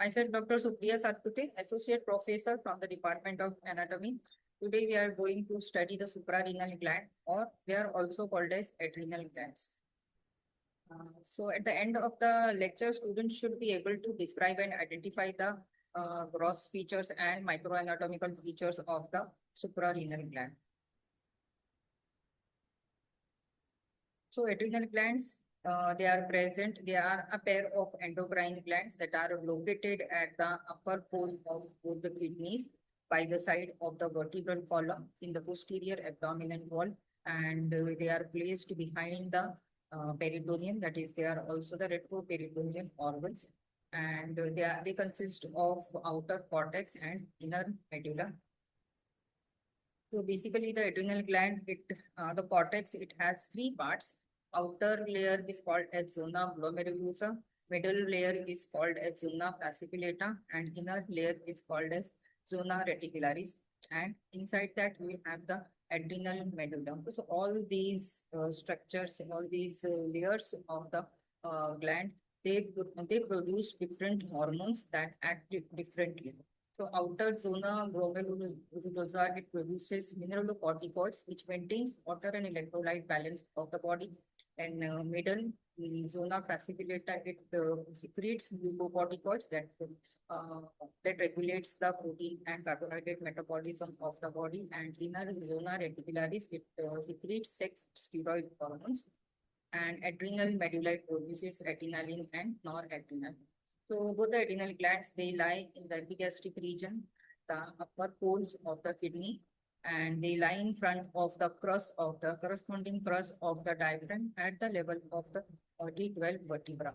Myself, Dr. Supriya Satpute, Associate Professor from the Department of Anatomy. Today we are going to study the suprarenal gland, or they are also called as adrenal glands. So at the end of the lecture, students should be able to describe and identify the gross features and microanatomical features of the suprarenal gland. So adrenal glands, they are present. They are a pair of endocrine glands that are located at the upper pole of both the kidneys by the side of the vertebral column in the posterior abdominal wall, and they are placed behind the peritoneum. That is, they are also the retroperitoneal organs, and they consist of outer cortex and inner medulla. So basically, the adrenal gland, the cortex, it has three parts. Outer layer is called as zona glomerulosa, middle layer is called as zona fasciculata, and inner layer is called as zona reticularis. And inside that, we have the adrenal medulla. So all these structures, all these layers of the gland, they produce different hormones that act differently. So outer zona glomerulosa, it produces mineralocorticoids, which maintains water and electrolyte balance of the body. And middle zona fasciculata, it secretes glucocorticoids that regulates the protein and carbohydrate metabolism of the body. And inner zona reticularis, it secretes sex steroid hormones. And adrenal medulla produces adrenaline and noradrenaline. So both the adrenal glands, they lie in the epigastric region, the upper poles of the kidney, and they lie in front of the crus of the corresponding crus of the diaphragm at the level of the T12 vertebra.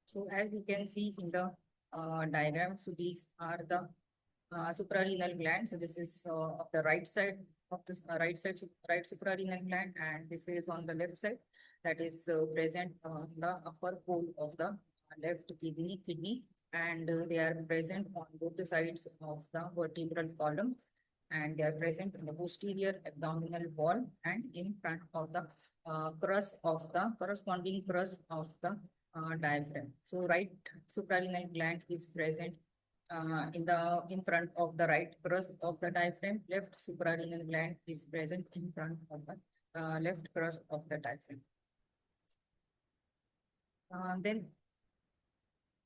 So as we can see in the diagram, so these are the suprarenal gland. So this is of the right side of the right suprarenal gland, and this is on the left side, that is present on the upper pole of the left kidney, and they are present on both the sides of the vertebral column, and they are present in the posterior abdominal wall and in front of the crus of the corresponding crus of the diaphragm. So right suprarenal gland is present in front of the right crus of the diaphragm. Left suprarenal gland is present in front of the left crus of the diaphragm. Then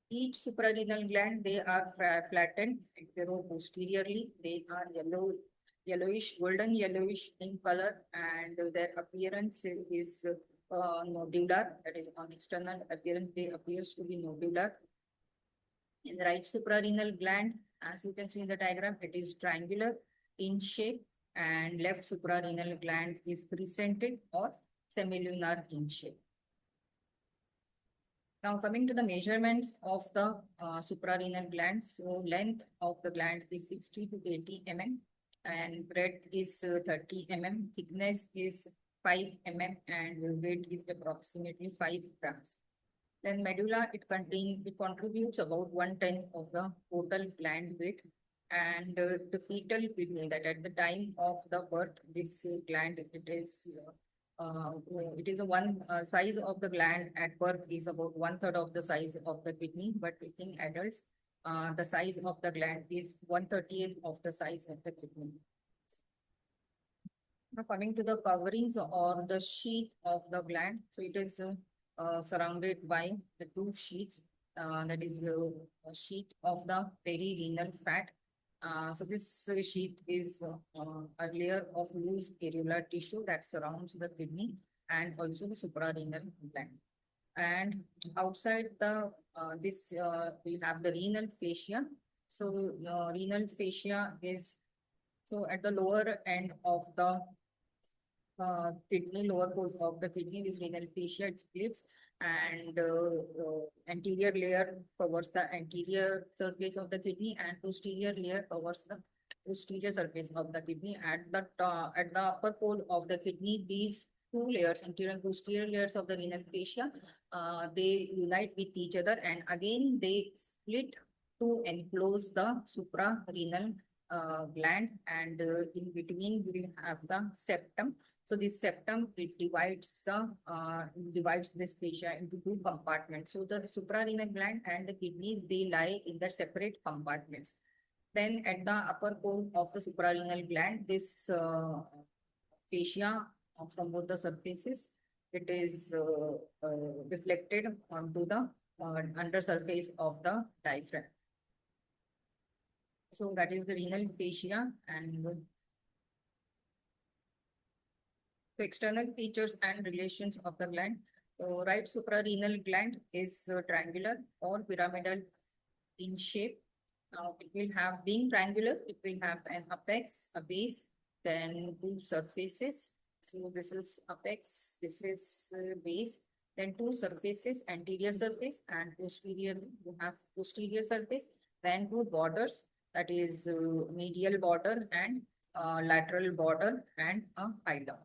each suprarenal gland, they are flattened posteriorly. They are yellowish, golden yellowish in color, and their appearance is nodular. That is, on external appearance, they appears to be nodular. In the right suprarenal gland, as you can see in the diagram, it is triangular in shape, and left suprarenal gland is crescentic or semilunar in shape. Now coming to the measurements of the suprarenal glands. So length of the gland is 60 to 80 mm, and breadth is 30 mm, thickness is 5 mm, and weight is approximately 5 grams. Then medulla, it contributes about 1/10 of the total gland weight. And the fetal kidney, that at the time of the birth, this gland, it is a one size of the gland at birth is about 1/3 of the size of the kidney, but in adults, the size of the gland is 1/38 of the size of the kidney. Now coming to the coverings or the sheath of the gland, so it is surrounded by the two sheaths. That is the sheath of the perirenal fat. So this sheath is a layer of loose areolar tissue that surrounds the kidney and also the suprarenal gland. And outside the this we have the renal fascia. So renal fascia is at the lower end of the kidney, lower pole of the kidney, this renal fascia, it splits, and anterior layer covers the anterior surface of the kidney, and posterior layer covers the posterior surface of the kidney. At the upper pole of the kidney, these two layers, anterior and posterior layers of the renal fascia, they unite with each other, and again they split to enclose the suprarenal gland, and in between we will have the septum. So this septum, it divides this fascia into two compartments. So the suprarenal gland and the kidneys, they lie in the separate compartments. Then at the upper pole of the suprarenal gland, this fascia from both the surfaces, it is reflected onto the under surface of the diaphragm. So that is the renal fascia. And the external features and relations of the gland. Right suprarenal gland is triangular or pyramidal in shape. Now it will have, being triangular, it will have an apex, a base, then two surfaces. So this is apex, this is base, then two surfaces, anterior surface and posterior. You have posterior surface, then two borders, that is medial border and lateral border, and a hilum.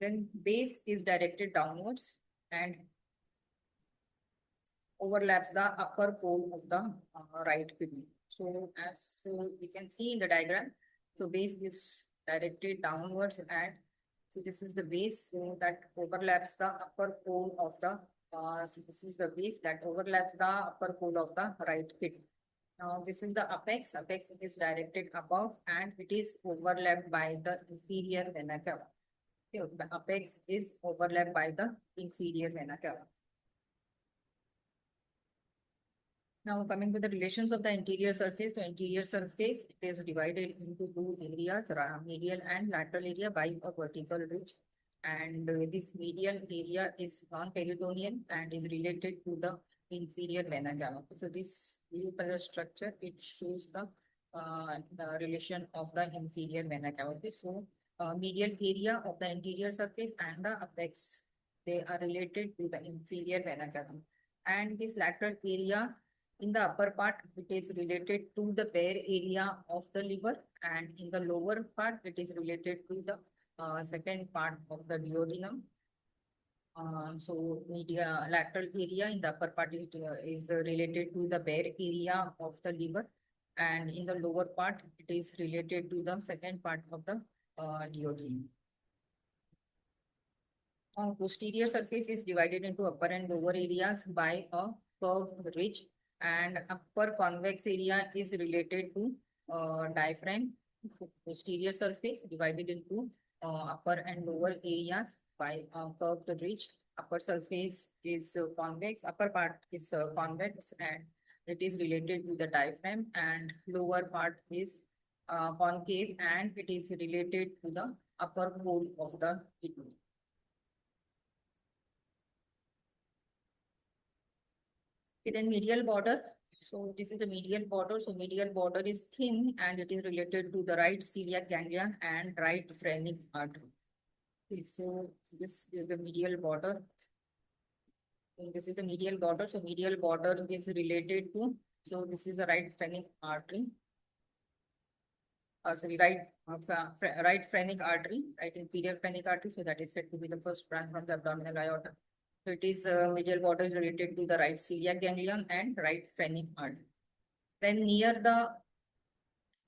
Then base is directed downwards and overlaps the upper pole of the right kidney. So as we can see in the diagram, so base is directed downwards, and so this is the base, so that overlaps the upper pole of the, so this is the base that overlaps the upper pole of the right kidney. Now this is the apex. Apex is directed above and it is overlapped by the inferior vena cava. Okay, the apex is overlapped by the inferior vena cava. Now coming to the relations of the interior surface, the interior surface, it is divided into two areas, medial and lateral area, by a vertical ridge. And this medial area is non-peritoneal and is related to the inferior vena cava. So this blue color structure, it shows the relation of the inferior vena cava. Okay, so medial area of the interior surface and the apex, they are related to the inferior vena cava. And this lateral area, in the upper part, it is related to the bare area of the liver, and in the lower part, it is related to the second part of the duodenum. So lateral area in the upper part is related to the bare area of the liver, and in the lower part, it is related to the second part of the duodenum. Posterior surface is divided into upper and lower areas by a curved ridge, and upper convex area is related to diaphragm. So posterior surface divided into upper and lower areas by a curved ridge. Upper surface is convex, upper part is convex, and it is related to the diaphragm, and lower part is concave and it is related to the upper pole of the kidney. Okay, then medial border. So this is the medial border. So medial border is thin and it is related to the right celiac ganglion and right phrenic artery. Okay, so this is the medial border. So this is the medial border. So medial border is related to, so this is the right phrenic artery. Sorry, right phrenic artery, right inferior phrenic artery. So that is said to be the first branch from the abdominal aorta. So it is medial border is related to the right celiac ganglion and right phrenic artery. Then near the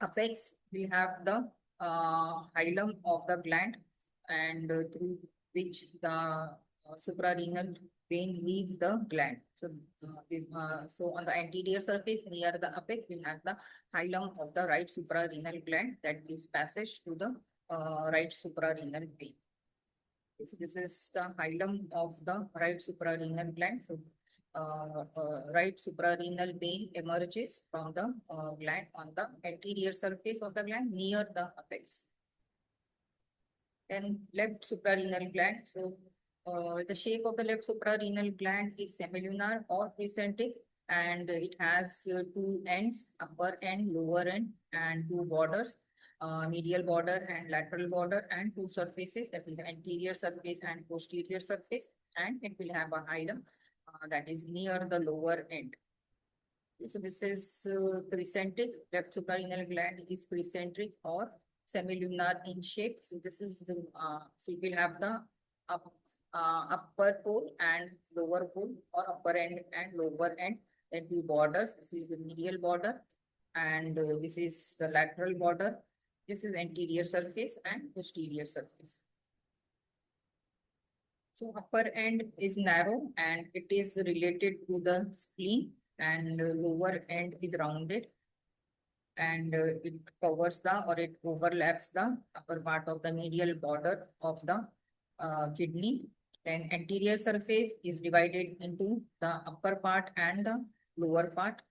apex, we have the hilum of the gland, and through which the suprarenal vein leaves the gland. So, so on the anterior surface near the apex, we have the hilum of the right suprarenal gland that gives passage to the right suprarenal vein. So this is the hilum of the right suprarenal gland. So right suprarenal vein emerges from the gland on the anterior surface of the gland near the apex. Then left suprarenal gland. So the shape of the left suprarenal gland is semilunar or precentric, and it has two ends, upper end, lower end, and two borders, medial border and lateral border, and two surfaces, that is anterior surface and posterior surface, and it will have a hilum that is near the lower end. So this is precentric. Left suprarenal gland is precentric or semilunar in shape. So this is the so it will have the upper pole and lower pole, or upper end and lower end. Then two borders. This is the medial border, and this is the lateral border. This is anterior surface and posterior surface. So upper end is narrow and it is related to the spleen, and lower end is rounded, and it covers the, or it overlaps the upper part of the medial border of the kidney. Then anterior surface is divided into the upper part and the lower part.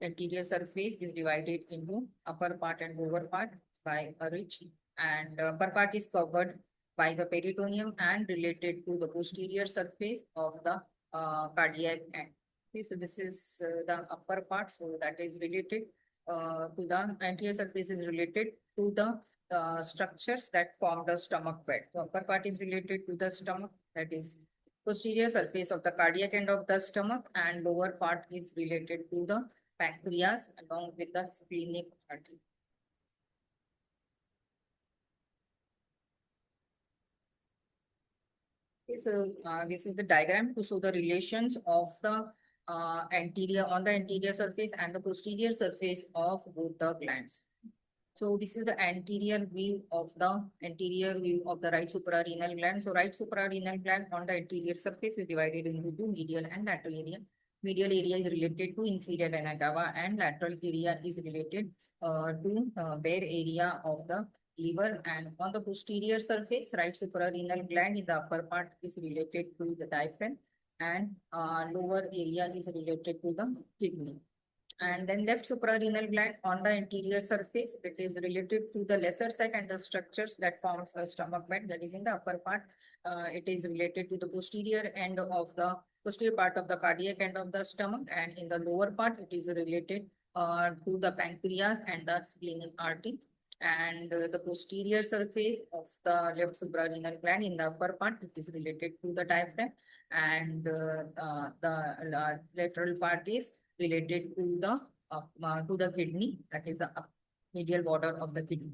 Anterior surface is divided into upper part and lower part by a ridge, and upper part is covered by the peritoneum and related to the posterior surface of the cardiac end. Okay, so this is the upper part, so that is related to the anterior surface is related to the structures that form the stomach bed. So upper part is related to the stomach, that is posterior surface of the cardiac end of the stomach, and lower part is related to the pancreas along with the splenic artery. Okay, so this is the diagram to show the relations of the anterior on the anterior surface and the posterior surface of both the glands. So this is the anterior view of the right suprarenal gland. So right suprarenal gland on the anterior surface is divided into two, medial and lateral area. Medial area is related to inferior vena cava, and lateral area is related to bare area of the liver. And on the posterior surface, right suprarenal gland in the upper part is related to the diaphragm, and lower area is related to the kidney. And then left suprarenal gland on the anterior surface, it is related to the lesser sac and the structures that forms a stomach bed, that is in the upper part. It is related to the posterior end of the posterior part of the cardiac end of the stomach, and in the lower part, it is related to the pancreas and the splenic artery. And the posterior surface of the left suprarenal gland in the upper part, it is related to the diaphragm, and the lateral part is related to the kidney, that is the medial border of the kidney.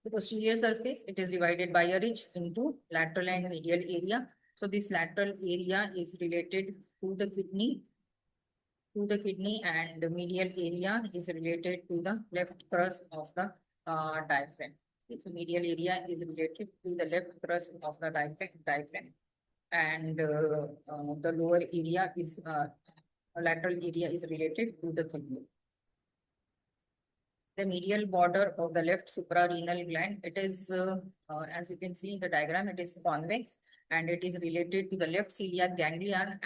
The posterior surface, it is divided by a ridge into lateral and medial area. So this lateral area is related to the kidney, and the medial area is related to the left crus of the diaphragm. So medial area is related to the left crus of the diaphragm, and the lower area is lateral area is related to the kidney. The medial border of the left suprarenal gland, it is as you can see in the diagram, it is convex, and it is related to the left celiac ganglia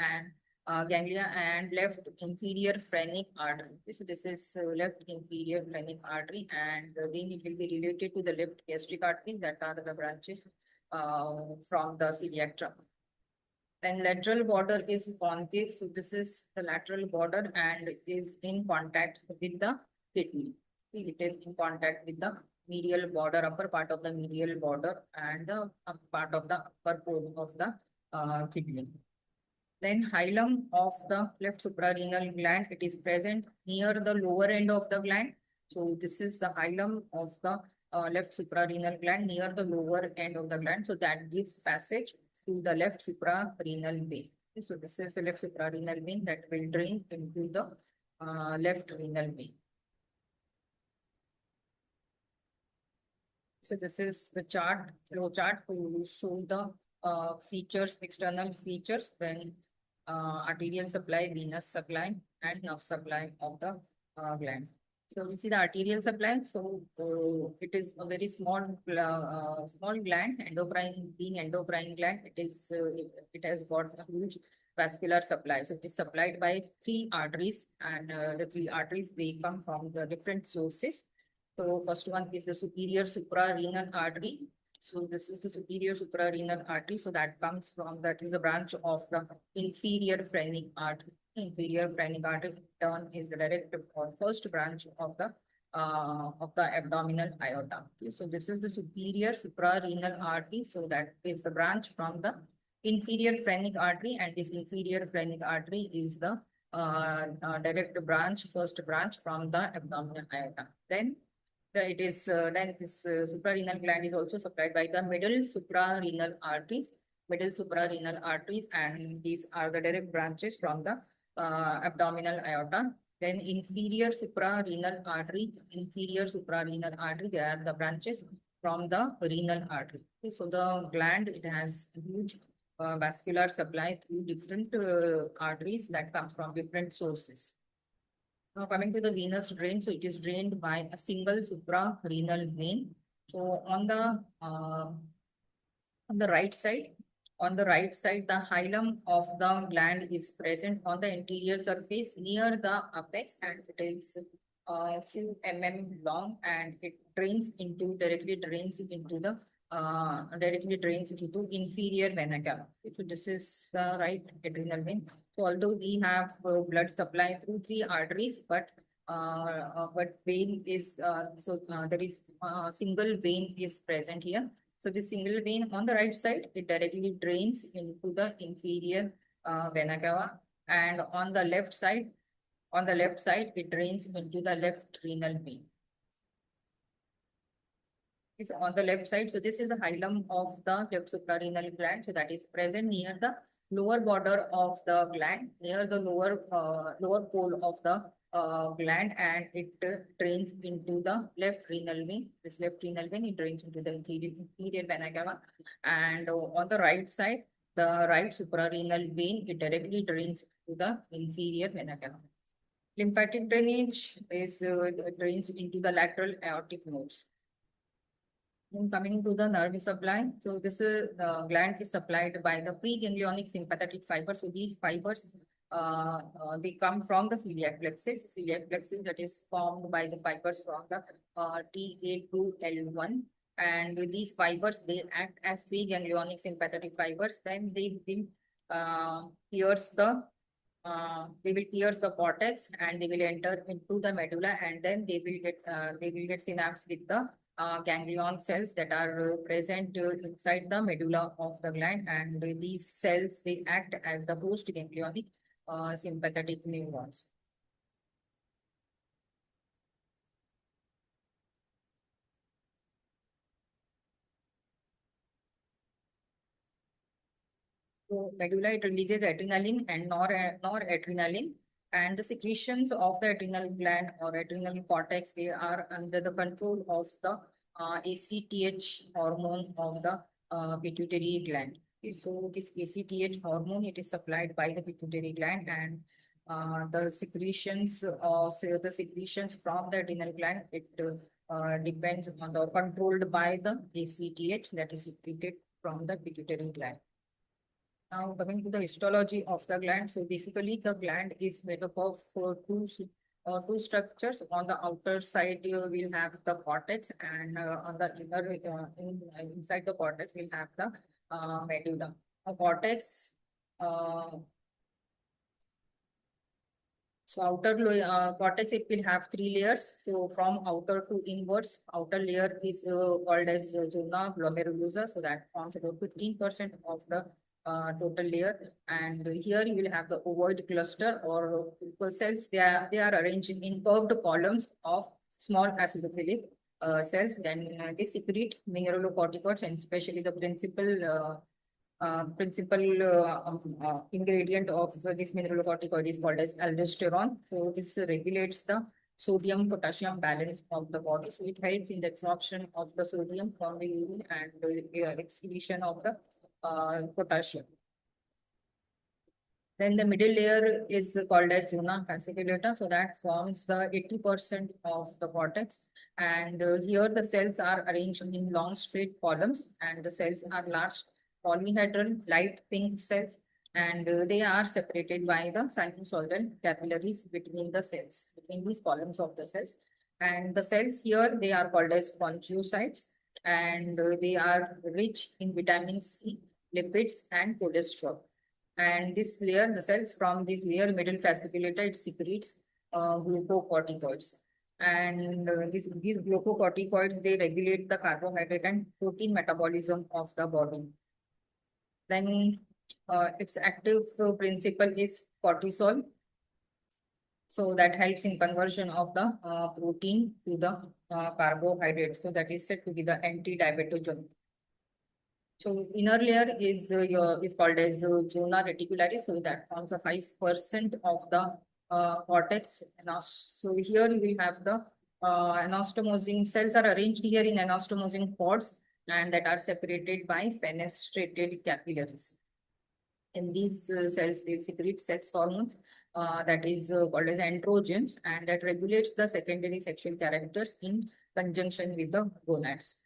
and left inferior phrenic artery. So this is left inferior phrenic artery, and then it will be related to the left gastric arteries, that are the branches from the celiac trunk. Then lateral border is concave. So this is the lateral border and is in contact with the kidney. It is in contact with the medial border, upper part of the medial border, and the part of the upper pole of the kidney. Then hilum of the left suprarenal gland, it is present near the lower end of the gland. So this is the hilum of the left suprarenal gland near the lower end of the gland. So that gives passage to the left suprarenal vein. So this is the left suprarenal vein that will drain into the left renal vein. So this is the flow chart to show the features, external features, then arterial supply, venous supply, and nerve supply of the gland. So we see the arterial supply. So it is a very small gland, being endocrine gland. It has got a huge vascular supply. So it is supplied by three arteries, and the three arteries, they come from the different sources. So first one is the superior suprarenal artery. So this is the superior suprarenal artery. So that is a branch of the inferior phrenic artery. Inferior phrenic artery in turn is the direct or first branch of the abdominal aorta. Okay, so this is the superior suprarenal artery. So that is the branch from the inferior phrenic artery, and this inferior phrenic artery is the first branch from the abdominal aorta. Then this suprarenal gland is also supplied by the middle suprarenal arteries. middle suprarenal arteries, and these are the direct branches from the abdominal aorta. Then inferior suprarenal artery, they are the branches from the renal artery. So the gland, it has huge vascular supply through different arteries that comes from different sources. Now coming to the venous drain, so it is drained by a single suprarenal vein. So on the right side, the hilum of the gland is present on the anterior surface near the apex, and it is a few long, and it directly drains into inferior vena cava. So this is the right adrenal vein. So although we have blood supply through three arteries, but vein is there is single vein is present here. So the single vein on the right side, it directly drains into the inferior vena cava, and on the left side, it drains into the left renal vein. It's on the left side. So this is the hilum of the left suprarenal gland. So that is present near the lower border of the gland, near the lower pole of the gland, and it drains into the left renal vein. This left renal vein, it drains into the inferior vena cava, and on the right side, the right suprarenal vein, it directly drains to the inferior vena cava. Lymphatic drainage is drains into the lateral aortic nodes. Then coming to the nerve supply, so this is the gland is supplied by the preganglionic sympathetic fibers. So these fibers, they come from the celiac plexus. Celiac plexus that is formed by the fibers from the Ta2L1, and these fibers, they act as preganglionic sympathetic fibers. Then they will pierce the cortex, and they will enter into the medulla, and then they will get synapsed with the ganglion cells that are present inside the medulla of the gland, and these cells, they act as the post-ganglionic sympathetic neurons. So medulla, it releases adrenaline and noradrenaline, and the secretions of the adrenal gland or adrenal cortex, they are under the control of the ACTH hormone of the pituitary gland. So this ACTH hormone, it is supplied by the pituitary gland, and the secretions from the adrenal gland, it depends on the controlled by the ACTH that is secreted from the pituitary gland. Now coming to the histology of the gland. So basically the gland is made up of two structures. On the outer side, we'll have the cortex, and on the inside the cortex, we'll have the medulla. A cortex, so cortex, it will have three layers. So from outer to inwards, outer layer is called as zona glomerulosa. So that forms about 15% of the total layer. And here you will have the ovoid cluster or cells. They are arranged in curved columns of small acidophilic cells. Then they secrete mineralocorticoids, and especially the principal ingredient of this mineralocorticoid is called as aldosterone. So this regulates the sodium-potassium balance of the body. So it helps in the absorption of the sodium from the urine and the excretion of the potassium. Then the middle layer is called as zona fasciculata. So that forms the 80% of the cortex. And here the cells are arranged in long straight columns, and the cells are large polyhedral light pink cells, and they are separated by the sinusoidal capillaries between the cells, between these columns of the cells. And the cells here, they are called as conjugocytes, and they are rich in vitamin C, lipids, and cholesterol. And this layer, the cells from this layer, middle fasciculata, it secretes glucocorticoids. And these glucocorticoids, they regulate the carbohydrate and protein metabolism of the body. Then its active principle is cortisol. So that helps in conversion of the protein to the carbohydrate. So that is said to be the anti-diabetogenic. So inner layer is called as zona reticularis. So that forms a 5% of the cortex. So here you will have the anastomosing cells are arranged here in anastomosing pods and that are separated by fenestrated capillaries. In these cells, they secrete sex hormones that is called as androgens and that regulates the secondary sexual characters in conjunction with the gonads.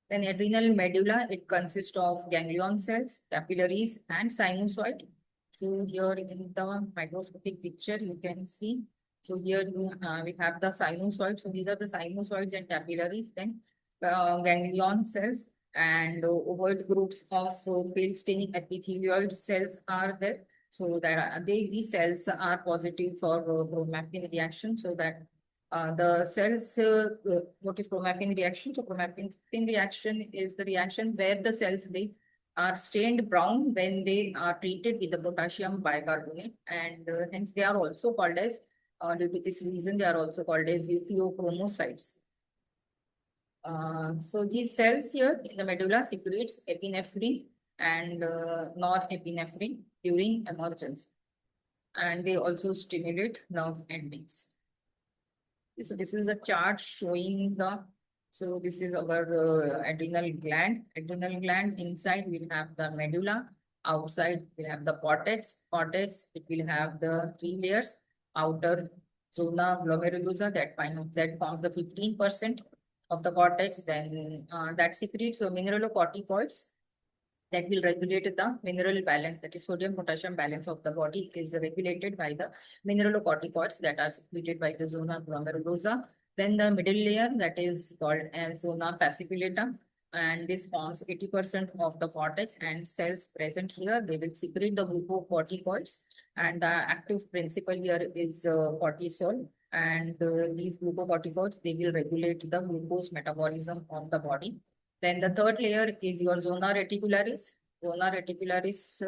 Then adrenal medulla, it consists of ganglion cells, capillaries, and sinusoid. So here in the microscopic picture, you can see. So here we have the sinusoid. So these are the sinusoids and capillaries. Then ganglion cells and ovoid groups of pale staining epithelioid cells are there. So that these cells are positive for chromatin reaction. So that the cells, what is chromatin reaction? So chromatin reaction is the reaction where the cells, they are stained brown when they are treated with the potassium bicarbonate and hence they are also called as, due to this reason, they are also called as pheochromocytes. So these cells here in the medulla secretes epinephrine and norepinephrine during emergence and they also stimulate nerve endings. So this is a chart showing so this is our adrenal gland. Adrenal gland inside will have the medulla. Outside will have the cortex. Cortex, it will have the 3 layers. Outer zona glomerulosa that forms the 15% of the cortex. Then that secretes mineralocorticoids that will regulate the mineral balance, that is sodium potassium balance of the body is regulated by the mineralocorticoids that are secreted by the zona glomerulosa. Then the middle layer that is called as zona fasciculata and this forms 80% of the cortex and cells present here, they will secrete the glucocorticoids and the active principle here is cortisol and these glucocorticoids, they will regulate the glucose metabolism of the body. Then the third layer is your zona reticularis. Zona reticularis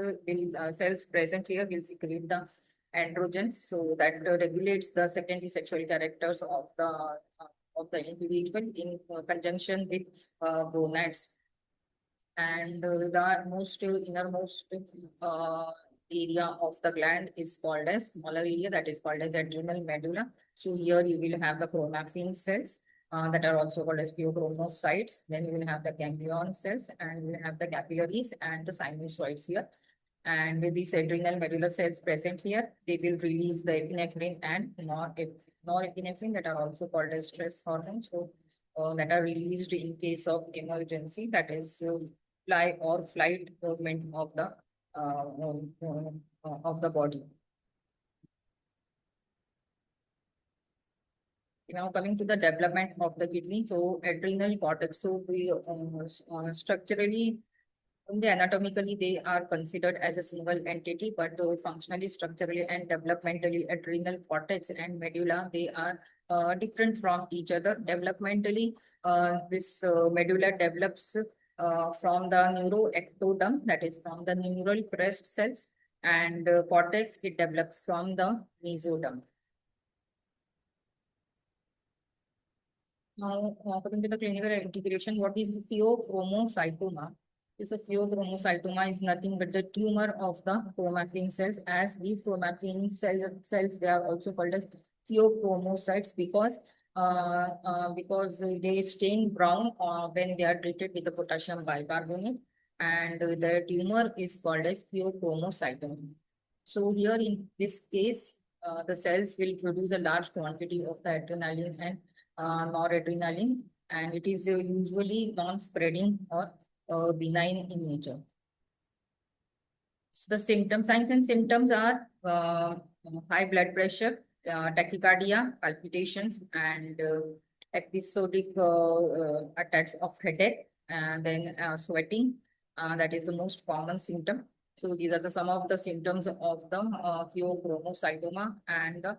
cells present here will secrete the androgens, so that regulates the secondary sexual characters of the individual in conjunction with gonads. And the innermost area of the gland is called as smaller area that is called as adrenal medulla. So here you will have the chromatin cells that are also called as pheochromocytes. Then you will have the ganglion cells and you will have the capillaries and the sinusoids here. And with these adrenal medulla cells present here, they will release the epinephrine and norepinephrine that are also called as stress hormones. So that are released in case of emergency, that is flight movement of the body. Now coming to the development of the kidney, so adrenal cortex. So we structurally, anatomically, they are considered as a single entity, but functionally, structurally, and developmentally, adrenal cortex and medulla, they are different from each other. Developmentally, this medulla develops from the neuroectoderm, that is from the neural crest cells, and cortex, it develops from the mesoderm. Now, coming to the clinical integration, what is pheochromocytoma? Is a pheochromocytoma is nothing but the tumor of the chromatin cells. As these chromatin cells, they are also called as pheochromocytes because they stain brown when they are treated with the potassium bicarbonate, and the tumor is called as pheochromocytoma. So here in this case, the cells will produce a large quantity of the adrenaline and noradrenaline, and it is usually non-spreading or benign in nature. So the signs and symptoms are high blood pressure, tachycardia, palpitations, and episodic attacks of headache, and then sweating. That is the most common symptom. So these are some of the symptoms of the pheochromocytoma, and the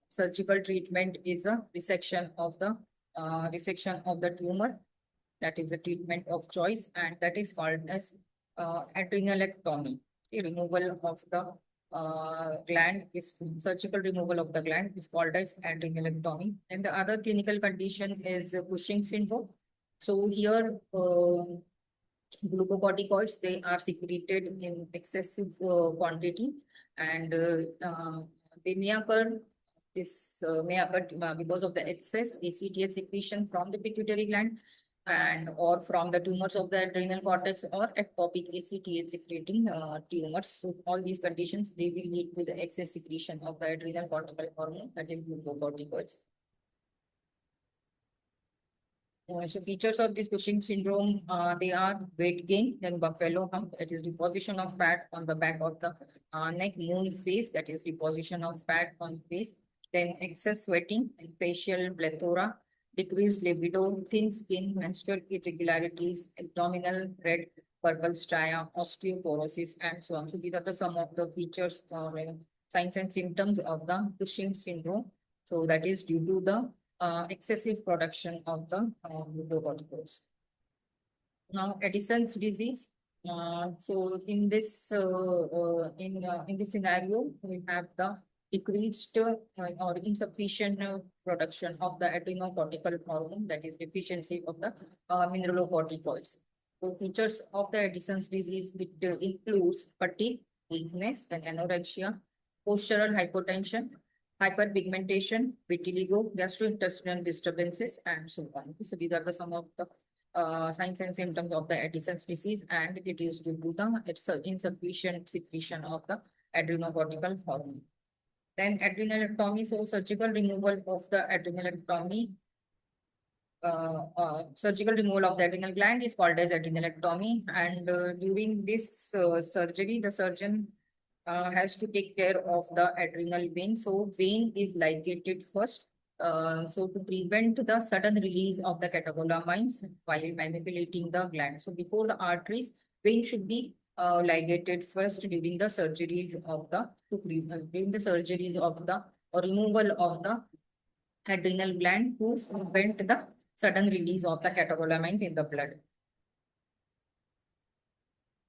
surgical treatment is a resection of the tumor. That is the treatment of choice, and that is called as adrenalectomy. The removal of the surgical removal of the gland is called as adrenalectomy. And the other clinical condition is Cushing syndrome. So here Glucocorticoids, they are secreted in excessive quantity, and they may occur because of the excess ACTH secretion from the pituitary gland, and or from the tumors of the adrenal cortex or ectopic ACTH secreting tumors. So all these conditions, they will lead to the excess secretion of the adrenal cortical hormone, that is glucocorticoids. So features of this Cushing syndrome, they are weight gain, then buffalo hump, that is deposition of fat on the back of the neck, moon face, that is deposition of fat on face, then excess sweating, and facial plethora, decreased libido, thin skin, menstrual irregularities, abdominal red, purple stria, osteoporosis, and so on. So these are some of the features or signs and symptoms of the Cushing syndrome. So that is due to the excessive production of the glucocorticoids. Now, Addison's disease. So in this scenario, we have the decreased or insufficient production of the adrenocortical hormone, that is deficiency of the mineralocorticoids. So features of the Addison's disease, it includes fatigue, weakness, and anorexia, postural hypotension, hyperpigmentation, vitiligo, gastrointestinal disturbances, and so on. So these are some of the signs and symptoms of the Addison's disease, and it is due to the insufficient secretion of the adrenocortical hormone. Then adrenalectomy, so surgical removal of the adrenalectomy. Surgical removal of the adrenal gland is called as adrenalectomy, and during this surgery, the surgeon has to take care of the adrenal vein. So vein is ligated first. So to prevent the sudden release of the catecholamines while manipulating the gland. So before the arteries, vein should be ligated first during the surgeries of the or removal of the adrenal gland to prevent the sudden release of the catecholamines in the blood.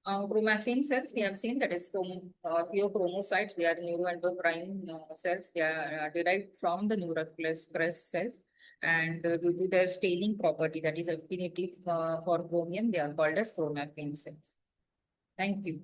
Chromaffin cells, we have seen that is from pheochromocytes. They are neuroendocrine cells. They are derived from the neural crest cells. And due to their staining property, that is affinity for chromium, they are called as chromaffin cells. Thank you.